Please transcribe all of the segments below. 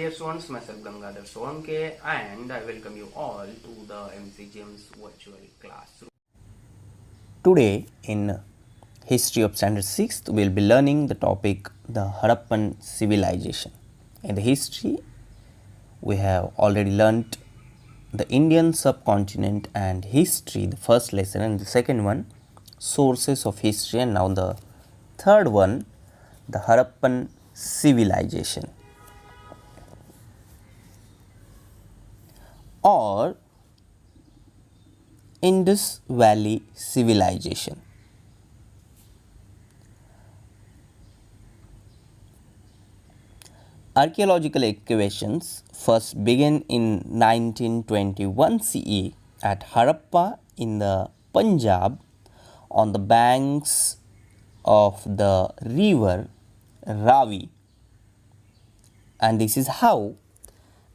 dear students, myself Gangadhar Solanke, and I welcome you all to the MCGM's virtual classroom. Today in History of Standard 6th, we will be learning the topic the Harappan Civilization. In the history, we have already learnt the Indian subcontinent and history, the first lesson, and the second one, sources of history, and now the third one, the Harappan Civilization or Indus Valley Civilization. Archaeological excavations first began in 1921 CE at Harappa in the Punjab on the banks of the river Ravi, and this is how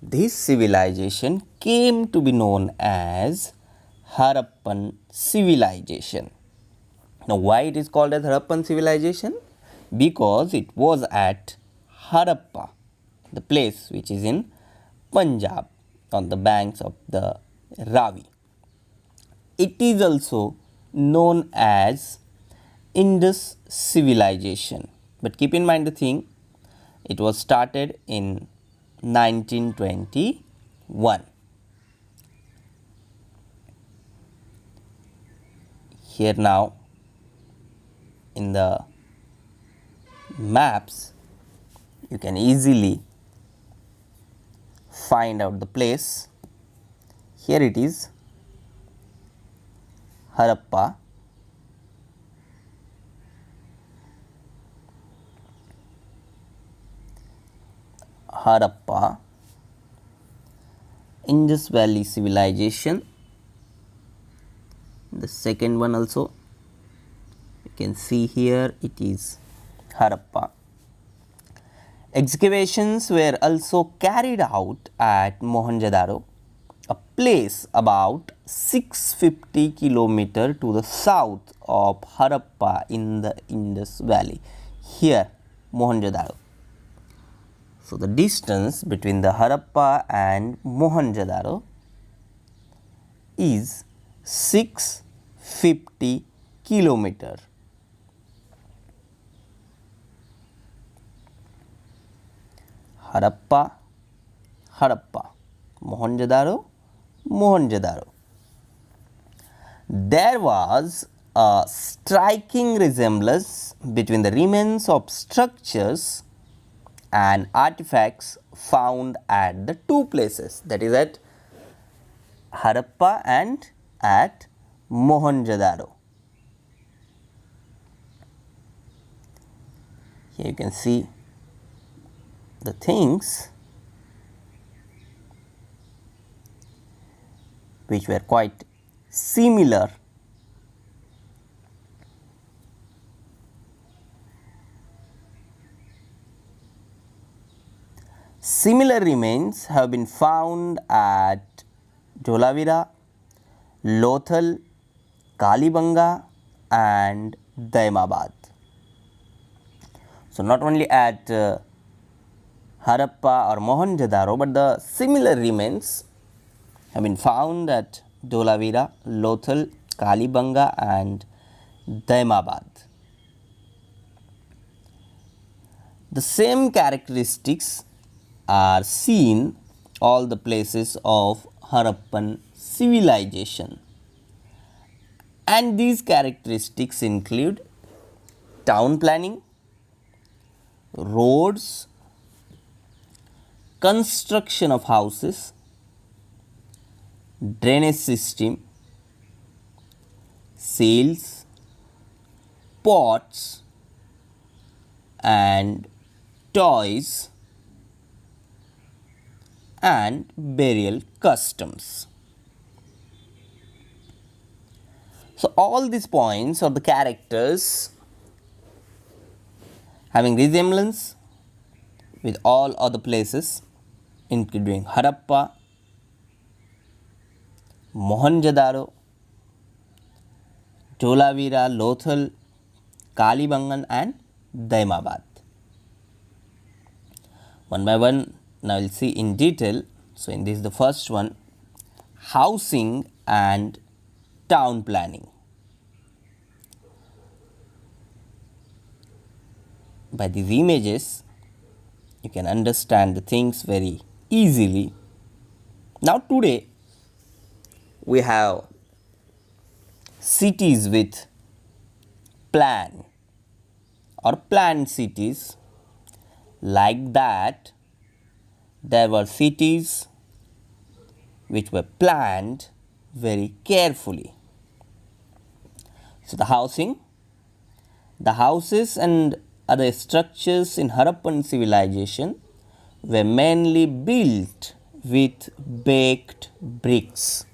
this civilization came to be known as Harappan Civilization. Now, why it is called as Harappan Civilization? Because it was at Harappa, the place which is in Punjab on the banks of the Ravi. It is also known as Indus Civilization, but keep in mind the thing, it was started in 1921. Here now in the maps you can easily find out the place. Here it is Harappa, Harappa, Indus Valley Civilization. The second one also you can see here, it is Harappa. Excavations were also carried out at Mohenjo-daro, a place about 650 km to the south of Harappa in the Indus Valley. Here Mohenjo-daro. So, the distance between the Harappa and Mohenjo-daro is 650 km. Harappa, Harappa, Mohenjo-daro, Mohenjo-daro. There was a striking resemblance between the remains of structures and artifacts found at the two places, that is at Harappa and at Mohenjo-daro. Here you can see the things which were quite similar. Similar remains have been found at Dholavira, Lothal, Kalibanga and Daimabad. So, not only at Harappa or Mohenjo-daro, but the similar remains have been found at Dholavira, Lothal, Kalibanga and Daimabad. The same characteristics are seen all the places of Harappan civilization, and these characteristics include town planning, roads, construction of houses, drainage system, sails, pots and toys and burial customs. So, all these points are the characters having resemblance with all other places including Harappa, Mohenjo-daro, Dholavira, Lothal, Kalibangan and Daimabad. One by one Now we'll see in detail. So in this, the first one, housing and town planning. By these images, you can understand the things very easily. Now today, we have cities with plan or planned cities. Like that, there were cities which were planned very carefully. So the houses and other structures in Harappan civilization were mainly built with baked bricks.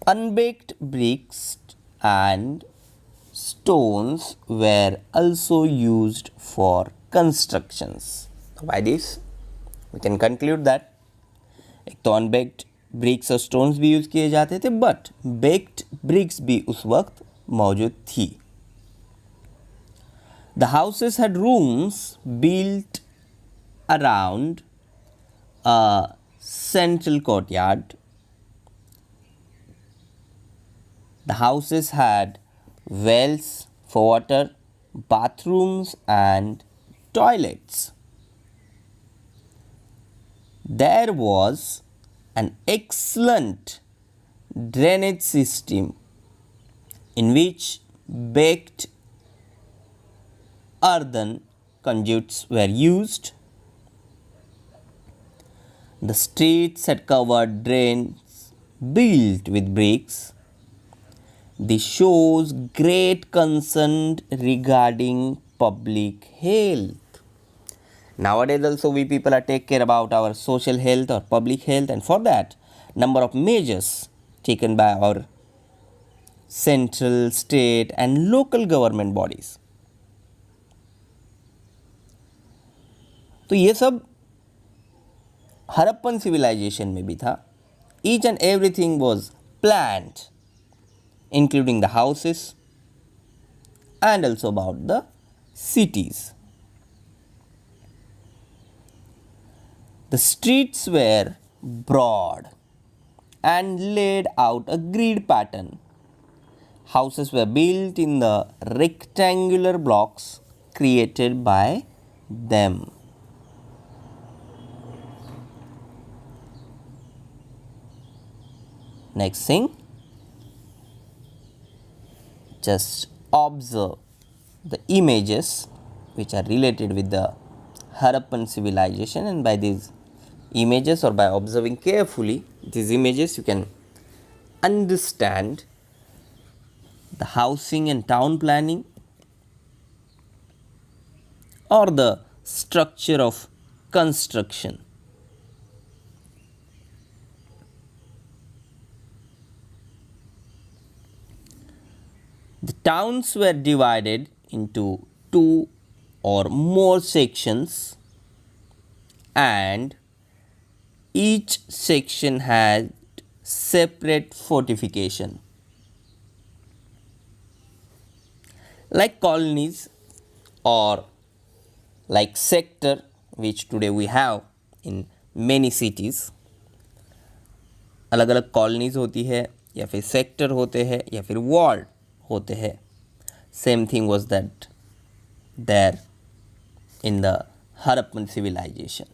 Unbaked bricks and stones were also used for constructions. By this, we can conclude that एक तो अनबेक्ड BRICS और stones भी use किए जाते थे, but baked bricks भी उस वक्त मौजूद थी. The houses had rooms built around a central courtyard. The houses had wells for water, bathrooms and toilets. There was an excellent drainage system in which baked earthen conduits were used. The streets had covered drains built with bricks. This shows great concern regarding public health. Nowadays also we people are take care about our social health or public health, and for that number of measures taken by our central, state and local government bodies. तो ये सब Harappan civilisation में भी था. Each and everything was planned, including the houses and also about the cities. The streets were broad and laid out a grid pattern. Houses were built in the rectangular blocks created by them. Next thing, just observe the images which are related with the Harappan civilization, and by these images or by observing carefully these images you can understand the housing and town planning or the structure of construction. The towns were divided into two or more sections, and each section had separate fortification. Like colonies or like sector which today we have in many cities, अलग अलग colonies होती है या फिर sector होते हैं या फिर वार्ड होते हैं. Same thing was that there in the Harappan civilization.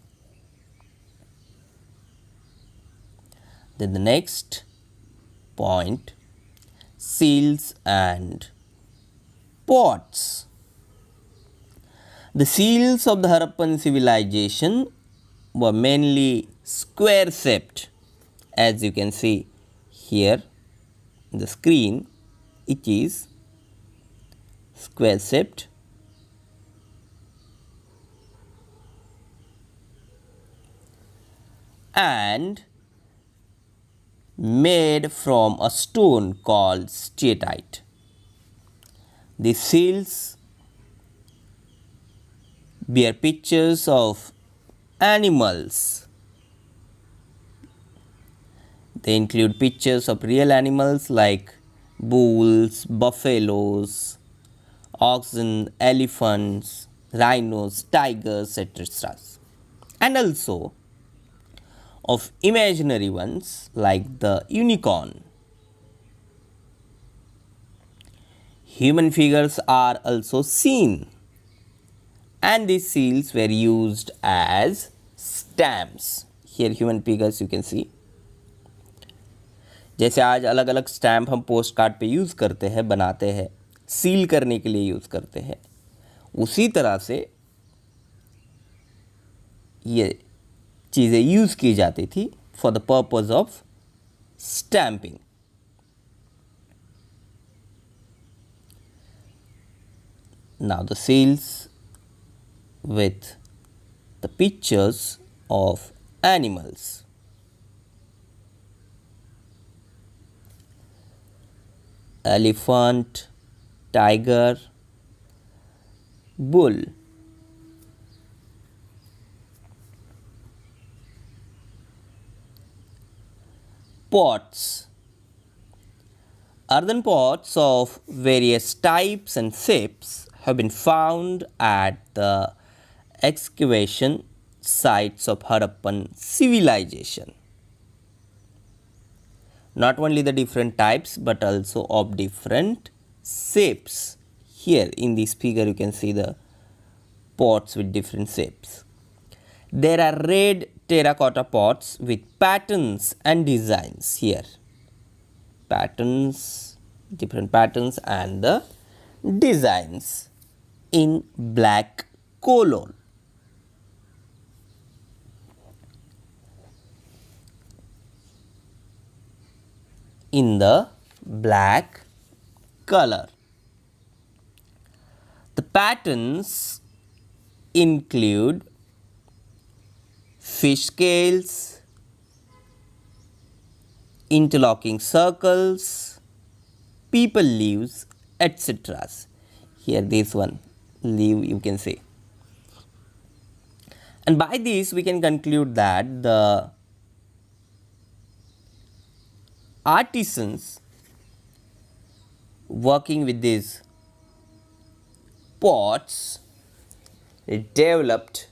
Then the next point, seals and pots. The seals of the Harappan civilization were mainly square shaped, as you can see here in the screen. It is square shaped. And made from a stone called steatite. The seals bear pictures of animals. They include pictures of real animals like bulls, buffaloes, oxen, elephants, rhinos, tigers, etc. And also of imaginary ones like the unicorn. Human figures are also seen, and these seals were used as stamps. Here human figures you can see. जैसे आज अलग अलग stamp हम post card पे use करते हैं, बनाते हैं, सील करने के लिए यूज़ करते हैं, उसी तरह से ये चीज़ें यूज़ की जाती थी for the purpose of stamping. Now the seals with the pictures of animals. Elephant, tiger, bull. Pots. Earthen pots of various types and shapes have been found at the excavation sites of Harappan Civilization. Not only the different types but also of different shapes. Here in this figure you can see the pots with different shapes. There are red terracotta pots with patterns and designs here. Patterns, different patterns and the designs in black color. In the black color. The patterns include fish scales, interlocking circles, people leaves, etc. Here this one leaf you can say. And by this we can conclude that the artisans working with these pots developed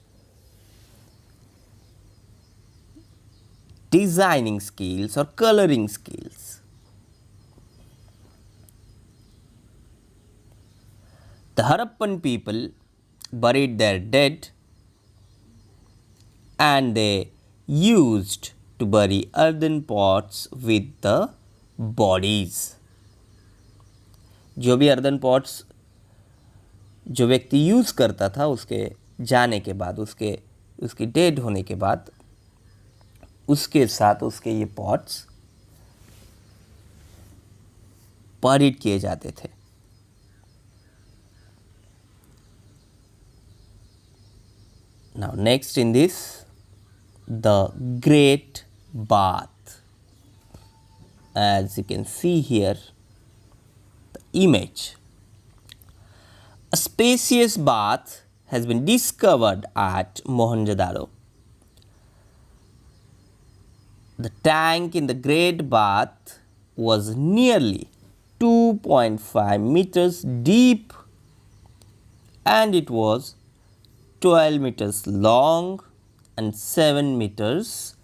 designing skills or coloring skills. The Harappan people buried their dead and they used to bury earthen pots with the bodies. जो भी earthen pots जो व्यक्ति use करता था उसके जाने के बाद, उसकी डेड होने के बाद उसके साथ उसके ये पॉट्स बरीड किए जाते थे. Now next in this, the great bath. As you can see here, the image. A spacious bath has been discovered at Mohenjo-daro. The tank in the great bath was nearly 2.5 meters deep and it was 12 meters long and 7 meters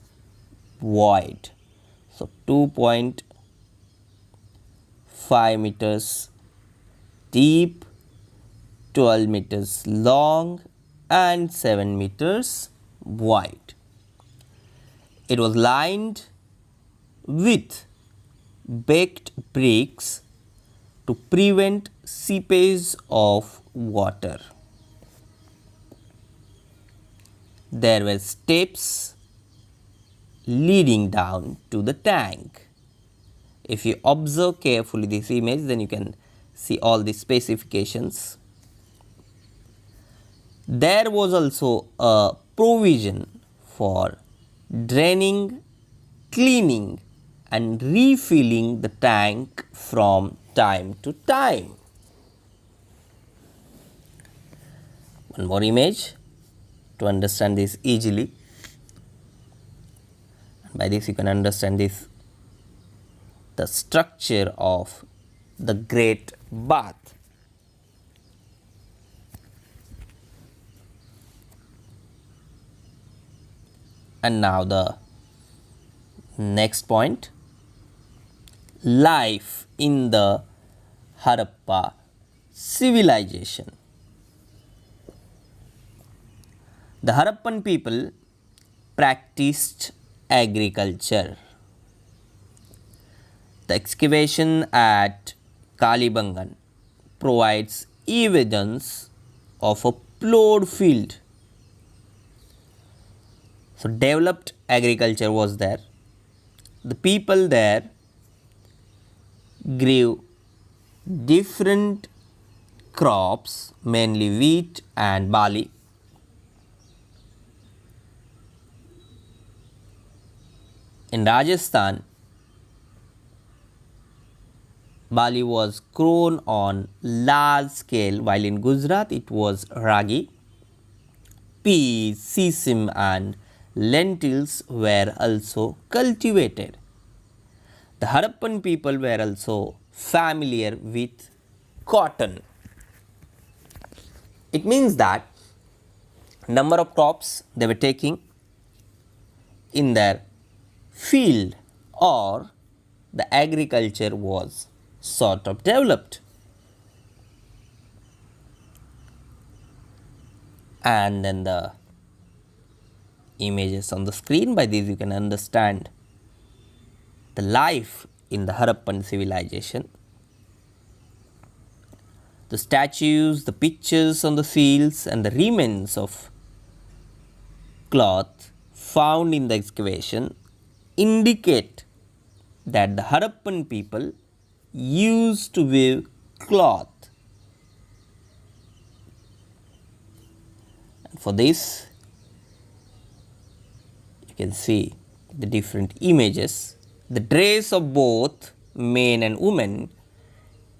wide. So 2.5 meters deep, 12 meters long and 7 meters wide. It was lined with baked bricks to prevent seepage of water. There were steps leading down to the tank. If you observe carefully this image, then you can see all the specifications. There was also a provision for draining, cleaning and refilling the tank from time to time. One more image to understand this easily. By this you can understand this, the structure of the great bath. And now the next point, life in the Harappa civilization. The Harappan people practiced agriculture. The excavation at Kalibangan provides evidence of a plowed field. So, developed agriculture was there. The people there grew different crops, mainly wheat and barley. In Rajasthan, barley was grown on large scale, while in Gujarat it was ragi. Peas, sesame and lentils were also cultivated. The Harappan people were also familiar with cotton. It means that number of crops they were taking in their field, or the agriculture was sort of developed. And then the images on the screen, by these you can understand the life in the Harappan civilization. The statues, the pictures on the fields and the remains of cloth found in the excavation indicate that the Harappan people used to weave cloth. And for this, you can see the different images. The dress of both men and women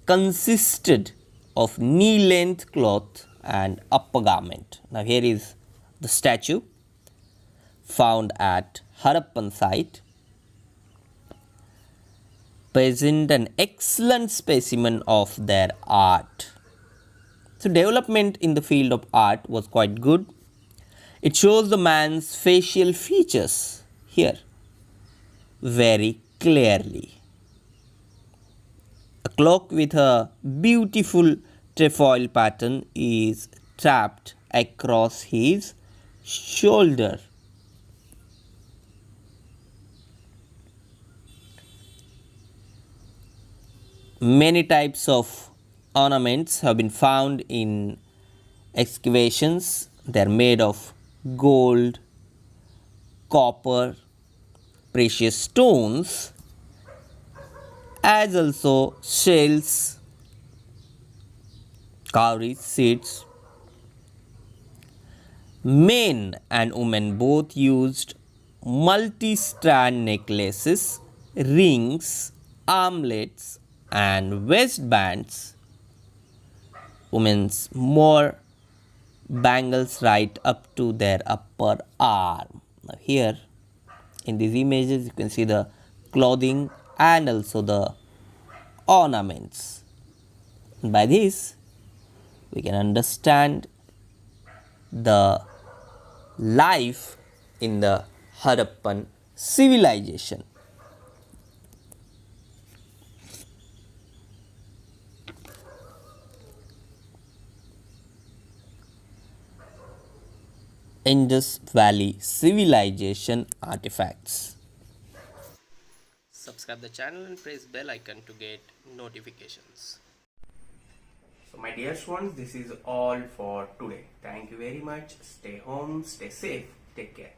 consisted of knee-length cloth and upper garment. Now, here is the statue found at Harappan site, present an excellent specimen of their art. So, development in the field of art was quite good. It shows the man's facial features here very clearly. A cloak with a beautiful trefoil pattern is trapped across his shoulder. Many types of ornaments have been found in excavations. They are made of gold, copper, precious stones, as also shells, cowries, seeds. Men and women both used multi-strand necklaces, rings, armlets and waistbands. Women's more bangles right up to their upper arm. Now here in these images you can see the clothing and also the ornaments. And by this we can understand the life in the Harappan civilization. Indus Valley Civilization artifacts. Subscribe the channel and press bell icon to get notifications. So my dear ones, this is all for today. Thank you very much. Stay home, stay safe, take care.